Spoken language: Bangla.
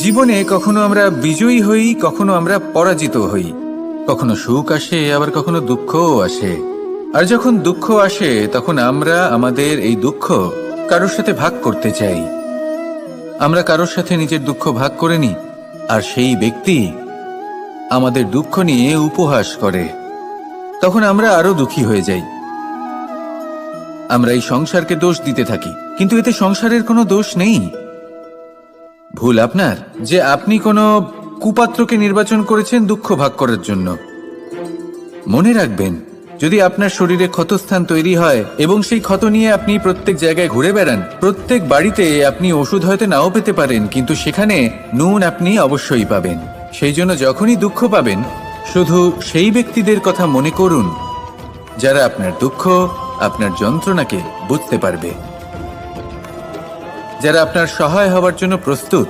জীবনে কখনো আমরা বিজয়ী হই, কখনো আমরা পরাজিত হই। কখনো সুখ আসে, আবার কখনো দুঃখও আসে। আর যখন দুঃখ আসে তখন আমরা আমাদের এই দুঃখ কারোর সাথে ভাগ করতে চাই। আমরা কারোর সাথে নিজের দুঃখ ভাগ করে নিই, আর সেই ব্যক্তি আমাদের দুঃখ নিয়ে উপহাস করে। তখন আমরা আরো দুঃখী হয়ে যাই। আমরা এই সংসারকে দোষ দিতে থাকি, কিন্তু এতে সংসারের কোনো দোষ নেই। ভুল আপনার যে আপনি কোনো কুপাত্রকে নির্বাচন করেছেন দুঃখ ভাগ করার জন্য। মনে রাখবেন, যদি আপনার শরীরে ক্ষতস্থান তৈরি হয় এবং সেই ক্ষত নিয়ে আপনি প্রত্যেক জায়গায় ঘুরে বেড়ান, প্রত্যেক বাড়িতে আপনি ওষুধ হয়তো নাও পেতে পারেন, কিন্তু সেখানে নুন আপনি অবশ্যই পাবেন। সেই জন্য যখনই দুঃখ পাবেন, শুধু সেই ব্যক্তিদের কথা মনে করুন যারা আপনার দুঃখ, আপনার যন্ত্রণাকে বুঝতে পারবে, যারা আপনার সহায় হওয়ার জন্য প্রস্তুত।